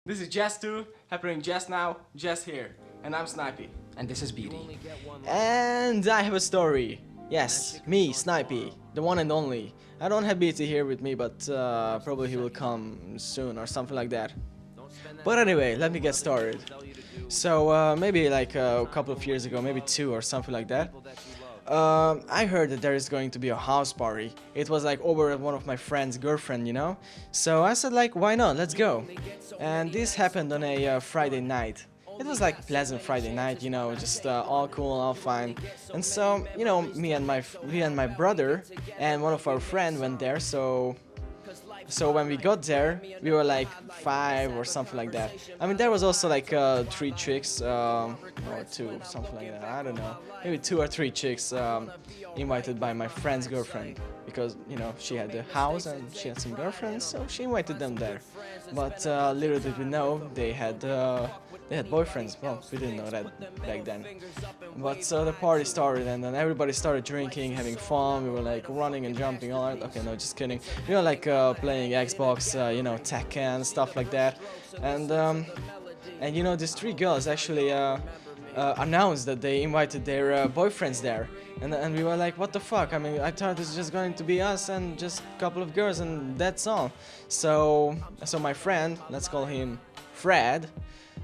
This is Just 2, happening just now, just here. And I'm Snipy. And this is Beauty. And I have a story. Yes, me, Snipy, the one and only. I don't have BT here with me, but probably he will come soon or something like that. But anyway, let me get started. So maybe like a couple of years ago, maybe 2 or something like that. I heard that there is going to be a house party. It was like over at one of my friend's girlfriend, you know. So I said like, why not? Let's go. And this happened on a Friday night. It was like a pleasant Friday night, you know, just all cool, all fine. And so, you know, me and my brother and one of our friend went there. So when we got there, we were like 5 or something like that. I mean, there was also like 3 chicks, or 2, something like that. I don't know, maybe 2 or 3 chicks invited by my friend's girlfriend, because you know she had the house and she had some girlfriends, so she invited them there. But little did we know they had boyfriends. Well, we didn't know that back then. But so the party started, and then everybody started drinking, having fun. We were like running and jumping all right. Okay, no, just kidding. We were like playing Xbox, you know, Tekken, stuff like that. And you know, these 3 girls actually announced that they invited their boyfriends there. And we were like, what the fuck? I mean, I thought it was just going to be us and just a couple of girls and that's all. So my friend, let's call him Fred.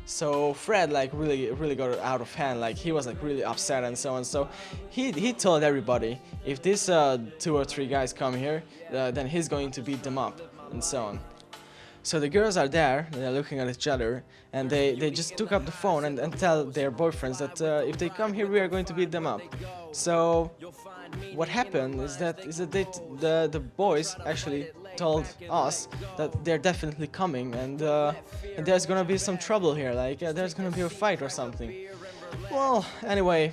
So Fred like really got out of hand, like he was like really upset and so on. So he told everybody, if these 2 or 3 guys come here, then he's going to beat them up and so on. So the girls are there, they're looking at each other, and they just took up the phone and tell their boyfriends that if they come here, we are going to beat them up. So what happened is that the boys actually told us that they're definitely coming, and there's gonna be some trouble here, like there's gonna be a fight or something. Well, anyway,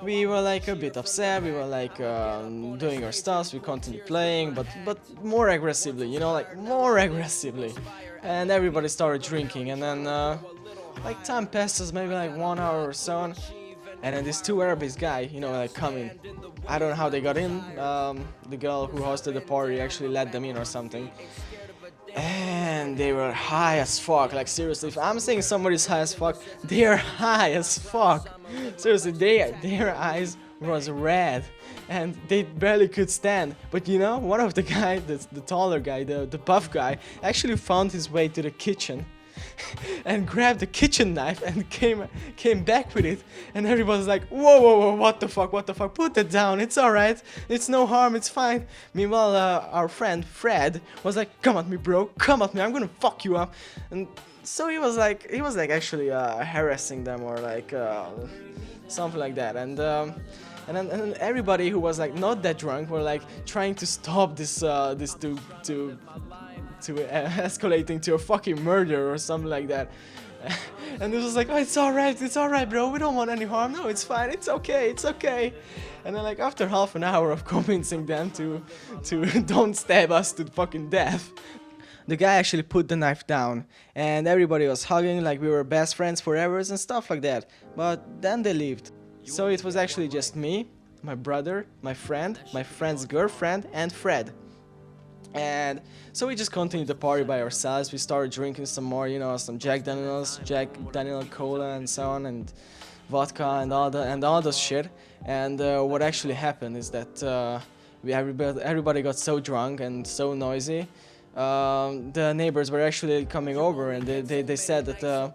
we were like a bit upset. We were like doing our stuff. We continued playing, but more aggressively, you know, like more aggressively. And everybody started drinking, and then like time passes, maybe like 1 hour or so on. And then these 2 Arabic guy, you know, like coming. I don't know how they got in. The girl who hosted the party actually let them in or something. And they were high as fuck. Like seriously, if I'm saying somebody's high as fuck, they are high as fuck. Seriously, their eyes was red, and they barely could stand. But you know, one of the guy, the taller guy, the buff guy, actually found his way to the kitchen. And grabbed the kitchen knife and came back with it, and everybody's like, whoa, what the fuck, put that down, it's alright, it's no harm, it's fine. Meanwhile, our friend Fred was like, come at me bro, come at me, I'm gonna fuck you up. And so he was like actually harassing them, or like something like that. And then everybody who was like not that drunk were like trying to stop this to escalating to a fucking murder or something like that. And it was like, oh, it's alright bro, we don't want any harm, no, it's fine, it's okay. And then like after half an hour of convincing them to don't stab us to fucking death, the guy actually put the knife down, and everybody was hugging like we were best friends forever and stuff like that. But then they left. So it was actually just me, my brother, my friend's girlfriend, and Fred. And so we just continued the party by ourselves. We started drinking some more, you know, some Jack Daniels cola and so on, and vodka and all those shit. And what actually happened is that everybody got so drunk and so noisy. The neighbors were actually coming over, and they said that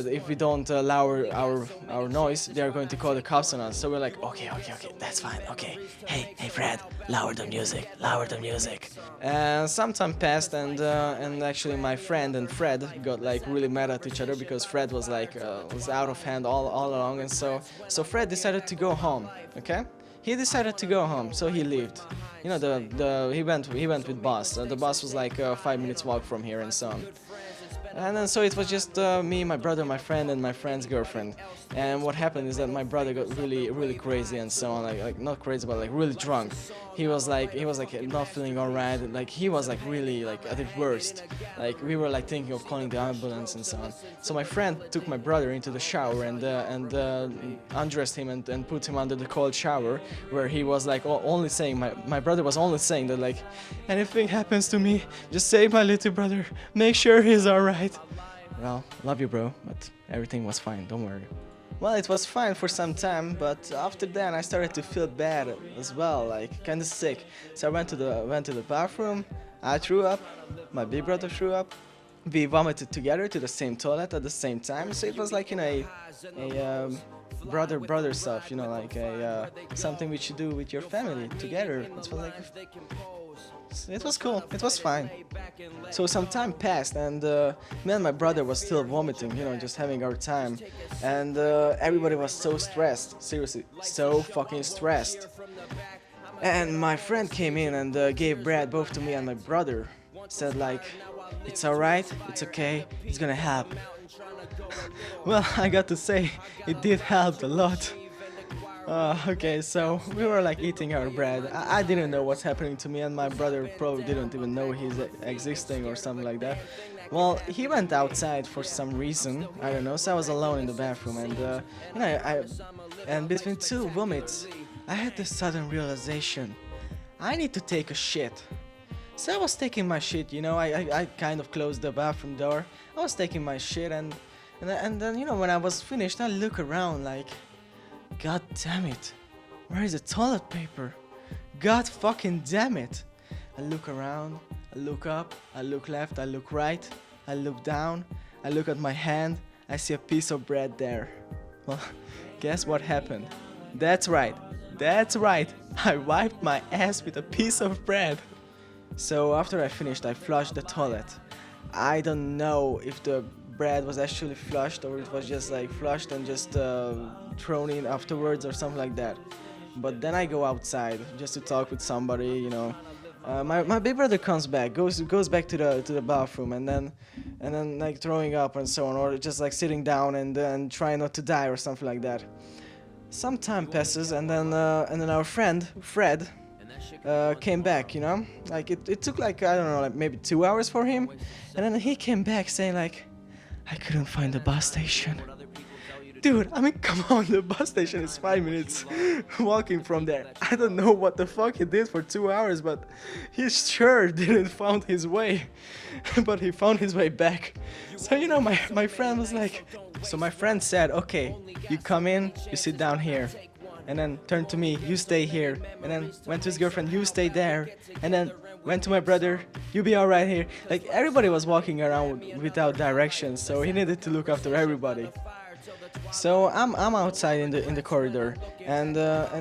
if we don't lower our noise, they are going to call the cops on us. So we're like, okay, that's fine, okay. Hey Fred, lower the music. And some time passed, and actually my friend and Fred got like really mad at each other, because Fred was like was out of hand all along, and so Fred decided to go home. Okay. He decided to go home, so he left. You know, he went with bus. The bus was like 5 minutes walk from here and so on. And then so it was just me, my brother, my friend, and my friend's girlfriend. And what happened is that my brother got really crazy and so on, like not crazy, but like really drunk. He was like not feeling alright. Like he was like really like at the worst. Like we were like thinking of calling the ambulance and so on. So my friend took my brother into the shower and undressed him and put him under the cold shower, where he was like only saying, my brother was only saying that like, anything happens to me, just save my little brother, make sure he's alright. well, love you, bro, but everything was fine, don't worry. Well, it was fine for some time, but after that I started to feel bad as well, like kind of sick. So I went to the bathroom. I threw up. My big brother threw up. We vomited together to the same toilet at the same time. So it was like, you know, a brother stuff, you know, like a something which you do with your family together. It was like it was cool. It was fine. So some time passed, and me and my brother was still vomiting, you know, just having our time, and everybody was so stressed. Seriously, so fucking stressed. And my friend came in and gave bread both to me and my brother. Said like, it's alright, it's okay, it's gonna help. Well, I got to say, it did help a lot. Okay, so we were like eating our bread. I didn't know what's happening to me, and my brother probably didn't even know he's existing or something like that. Well, he went outside for some reason, I don't know, so I was alone in the bathroom, and you know, and between two vomits, I had this sudden realization. I need to take a shit. So I was taking my shit, you know, I kind of closed the bathroom door. I was taking my shit, and then, you know, when I was finished, I look around like, God damn it, where is the toilet paper? God fucking damn it. I look around, I look up, I look left, I look right, I look down, I look at my hand, I see a piece of bread there. Well, guess what happened? That's right, I wiped my ass with a piece of bread. So after I finished, I flushed the toilet. I don't know if the bread was actually flushed or it was just like flushed and just thrown in afterwards or something like that. But then I go outside just to talk with somebody, you know. My big brother comes back, goes back to the bathroom, and then like throwing up and so on, or just like sitting down and trying not to die or something like that. Some time passes, and then our friend Fred came back, you know. Like it took like, I don't know, like maybe 2 hours for him, and then he came back saying like, I couldn't find the bus station. Dude, I mean, come on, the bus station is 5 minutes walking from there. I don't know what the fuck he did for 2 hours, but he sure didn't find his way. But he found his way back. So, you know, my friend was like... So my friend said, okay, you come in, you sit down here. And then turned to me, you stay here. And then went to his girlfriend, you stay there. And then went to my brother, you be alright here. Like, everybody was walking around without directions, so he needed to look after everybody. So I'm outside in the corridor, and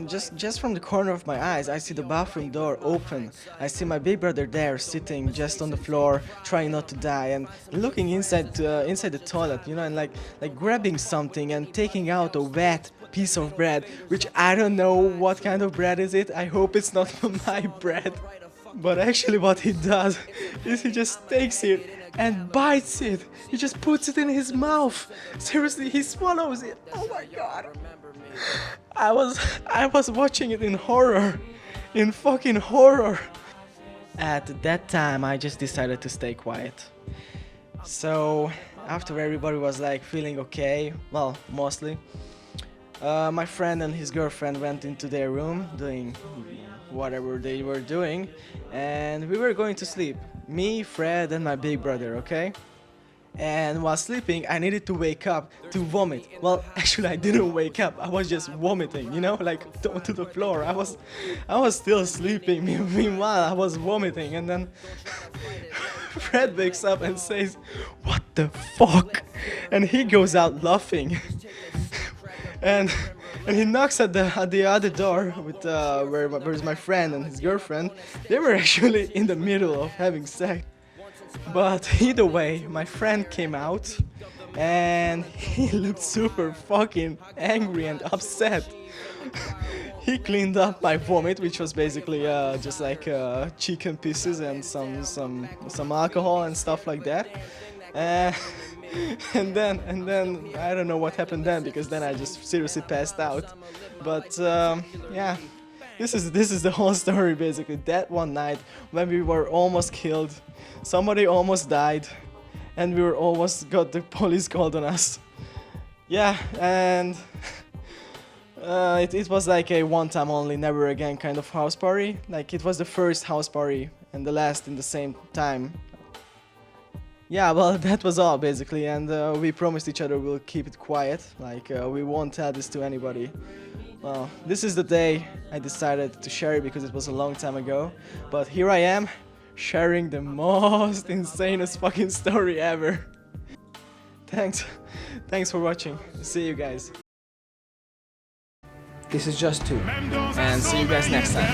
just from the corner of my eyes, I see the bathroom door open. I see my big brother there, sitting just on the floor, trying not to die, and looking inside the toilet, you know, and like grabbing something and taking out a wet piece of bread, which I don't know what kind of bread is it. I hope it's not my bread. But actually what he does is he just takes it and bites it. He just puts it in his mouth. Seriously, he swallows it. Oh my god. I was watching it in horror. In fucking horror. At that time I just decided to stay quiet. So after everybody was like feeling okay, well, mostly, my friend and his girlfriend went into their room doing whatever they were doing, and we were going to sleep. Me, Fred, and my big brother, okay? And while sleeping, I needed to wake up to vomit. Well, actually, I didn't wake up. I was just vomiting, you know, like onto the floor. I was still sleeping. Meanwhile, I was vomiting, and then Fred wakes up and says, "What the fuck?" And he goes out laughing. And he knocks at the other door with where's my friend and his girlfriend. They were actually in the middle of having sex. But either way, my friend came out and he looked super fucking angry and upset. He cleaned up my vomit, which was basically just like chicken pieces and some alcohol and stuff like that. And then I don't know what happened then, because then I just seriously passed out. But yeah, this is the whole story basically. That one night when we were almost killed, somebody almost died, and we were almost got the police called on us. Yeah, and it was like a one time only, never again kind of house party. Like, it was the first house party and the last in the same time. Yeah, well, that was all basically, and we promised each other we'll keep it quiet, like we won't tell this to anybody. Well, this is the day I decided to share it because it was a long time ago, but here I am, sharing the most insanest fucking story ever. Thanks for watching. See you guys. This is just 2, and see you guys next time.